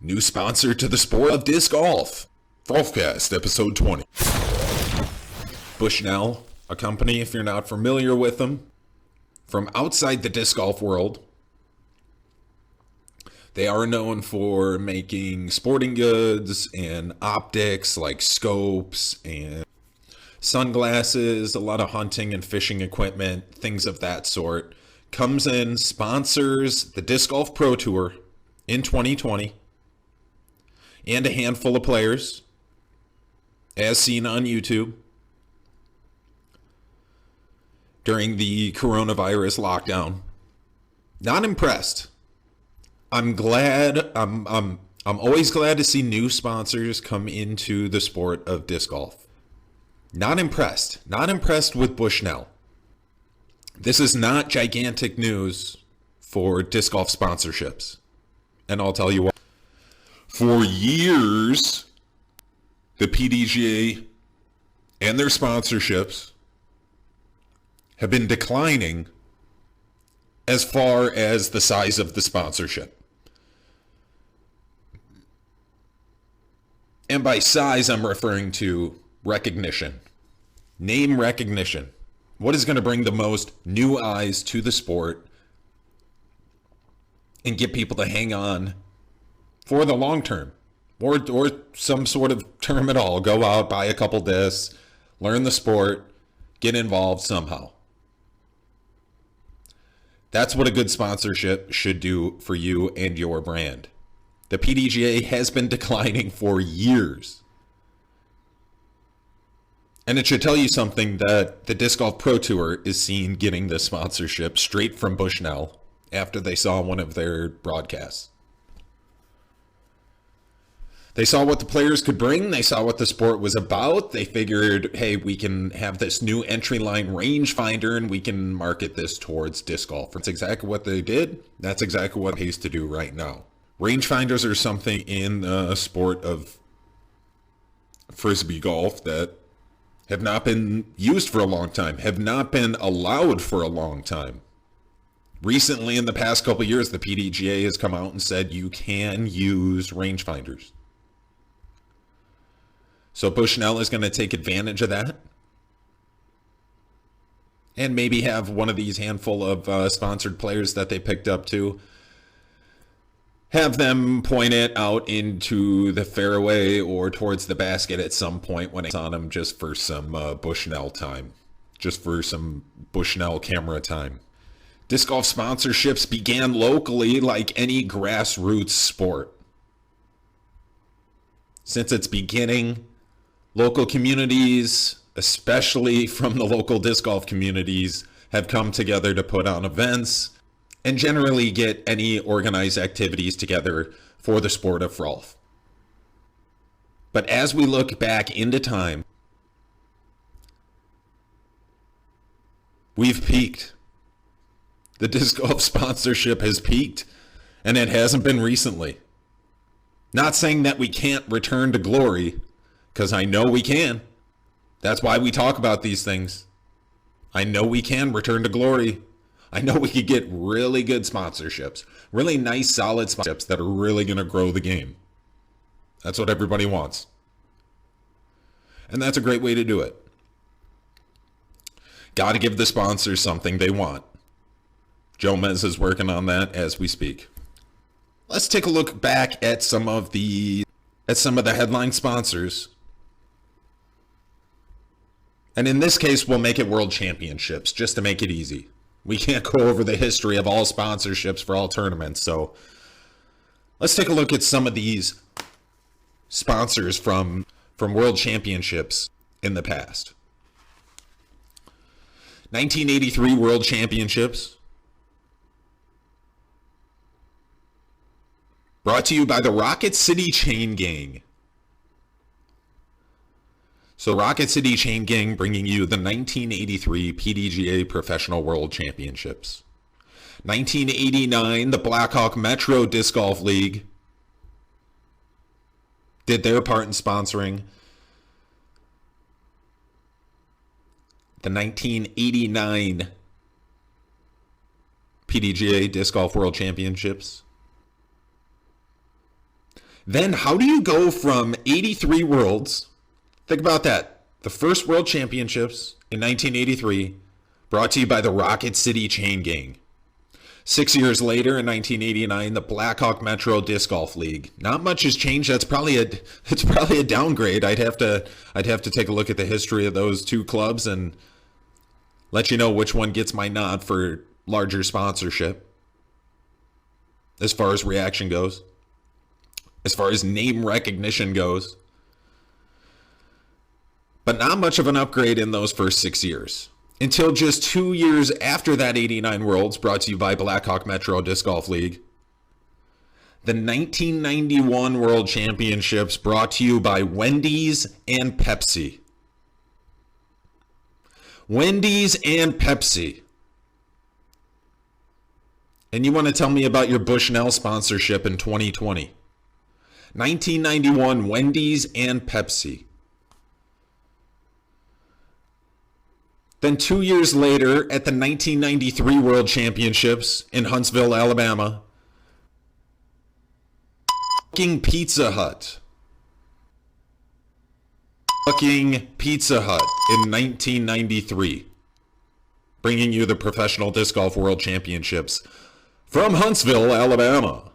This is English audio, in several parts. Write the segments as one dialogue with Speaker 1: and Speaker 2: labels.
Speaker 1: New sponsor to the sport of disc golf. Frolfcast, episode 20. Bushnell, a company, if you're not familiar with them, from outside the disc golf world. They are known for making sporting goods and optics like scopes and sunglasses, a lot of hunting and fishing equipment, things of that sort. Comes in, sponsors the Disc Golf Pro Tour in 2020 and a handful of players, as seen on YouTube during the coronavirus lockdown. Not impressed. I'm glad. I'm always glad to see new sponsors come into the sport of disc golf. Not impressed. Not impressed with Bushnell. This is not gigantic news for disc golf sponsorships. And I'll tell you why. For years, the PDGA and their sponsorships have been declining as far as the size of the sponsorship. And by size, I'm referring to recognition. Name recognition. What is going to bring the most new eyes to the sport and get people to hang on for the long term, or some sort of term at all? Go out, buy a couple discs, learn the sport, get involved somehow. That's what a good sponsorship should do for you and your brand. The PDGA has been declining for years. And it should tell you something that the Disc Golf Pro Tour is seen getting this sponsorship straight from Bushnell after they saw one of their broadcasts. They saw what the players could bring. They saw what the sport was about. They figured, hey, we can have this new entry line rangefinder and we can market this towards disc golf. That's exactly what they did. That's exactly what it pays to do right now. Rangefinders are something in the sport of frisbee golf that have not been used for a long time, have not been allowed for a long time. Recently, in the past couple of years, the PDGA has come out and said you can use rangefinders. So Bushnell is going to take advantage of that and maybe have one of these handful of sponsored players that they picked up to have them point it out into the fairway or towards the basket at some point when it's on them, just for some Bushnell time, just for some Bushnell camera time. Disc golf sponsorships began locally like any grassroots sport. Since its beginning, local communities, especially from the local disc golf communities, have come together to put on events and generally get any organized activities together for the sport of Frolf. But as we look back into time, we've peaked. The disc golf sponsorship has peaked, and it hasn't been recently. Not saying that we can't return to glory, because I know we can. That's why we talk about these things. I know we can return to glory. I know we could get really good sponsorships, really nice, solid sponsorships that are really going to grow the game. That's what everybody wants. And that's a great way to do it. Got to give the sponsors something they want. Joe Mez is working on that as we speak. Let's take a look back at some of the headline sponsors. And in this case, we'll make it World Championships, just to make it easy. We can't go over the history of all sponsorships for all tournaments, so let's take a look at some of these sponsors from World Championships in the past. 1983 World Championships. Brought to you by the Rocket City Chain Gang. So Rocket City Chain Gang bringing you the 1983 PDGA Professional World Championships. 1989, the Blackhawk Metro Disc Golf League did their part in sponsoring the 1989 PDGA Disc Golf World Championships. Then how do you go from 83 worlds? Think about that. The first World Championships in 1983, brought to you by the Rocket City Chain Gang. 6 years later, in 1989, the Blackhawk Metro Disc Golf League. Not much has changed. It's probably a downgrade. I'd have to take a look at the history of those two clubs and let you know which one gets my nod for larger sponsorship. As far as reaction goes, as far as name recognition goes, but not much of an upgrade in those first 6 years. Until just 2 years after that 89 Worlds, brought to you by Blackhawk Metro Disc Golf League. The 1991 World Championships, brought to you by Wendy's and Pepsi. Wendy's and Pepsi. And you want to tell me about your Bushnell sponsorship in 2020. 1991, Wendy's and Pepsi. Then 2 years later, at the 1993 World Championships in Huntsville, Alabama, fucking Pizza Hut. Fucking Pizza Hut in 1993. Bringing you the Professional Disc Golf World Championships from Huntsville, Alabama.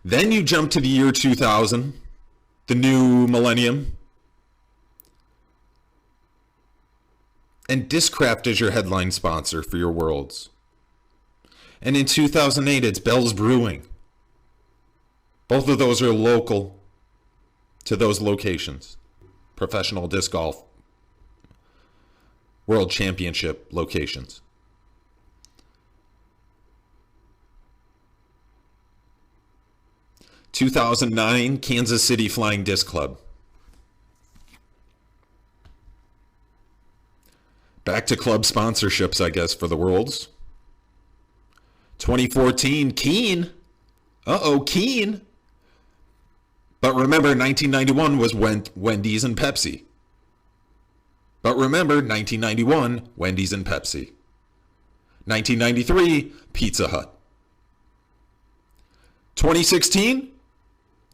Speaker 1: Then you jump to the year 2000, the new millennium. And Discraft is your headline sponsor for your Worlds. And in 2008, it's Bell's Brewing. Both of those are local to those locations. Professional Disc Golf World Championship locations. – 2009, Kansas City Flying Disc Club. Back to club sponsorships, I guess, for the Worlds. 2014, Keen. Keen. But remember, 1991 was Wendy's and Pepsi. But remember, 1991, Wendy's and Pepsi. 1993, Pizza Hut. 2016,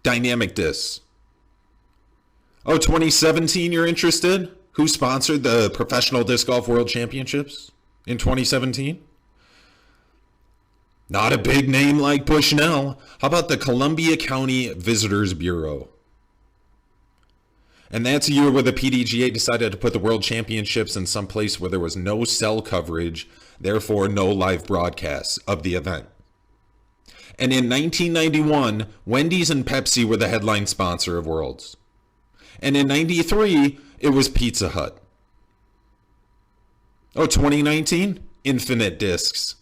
Speaker 1: Dynamic Discs. 2017, you're interested? Who sponsored the Professional Disc Golf World Championships in 2017? Not a big name like Bushnell. How about the Columbia County Visitors Bureau? And that's a year where the PDGA decided to put the World Championships in some place where there was no cell coverage, therefore no live broadcasts of the event. And in 1991, Wendy's and Pepsi were the headline sponsor of Worlds. And in 93, it was Pizza Hut. 2019, Infinite Discs.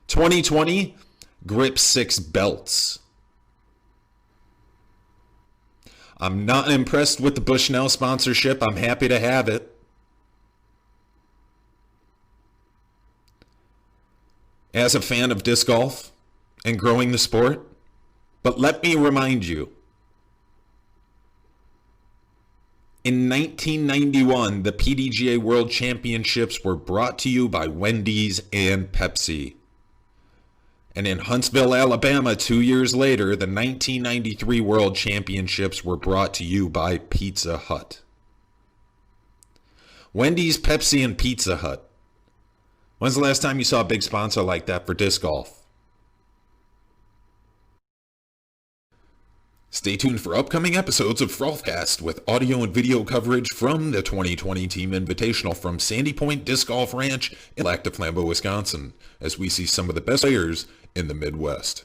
Speaker 1: 2020, Grip 6 Belts. I'm not impressed with the Bushnell sponsorship. I'm happy to have it. As a fan of disc golf and growing the sport, but let me remind you, in 1991, the PDGA World Championships were brought to you by Wendy's and Pepsi. And in Huntsville, Alabama, 2 years later, the 1993 World Championships were brought to you by Pizza Hut. Wendy's, Pepsi, and Pizza Hut. When's the last time you saw a big sponsor like that for disc golf? Stay tuned for upcoming episodes of Frolfcast with audio and video coverage from the 2020 Team Invitational from Sandy Point Disc Golf Ranch in Lac du Flambeau, Wisconsin, as we see some of the best players in the Midwest.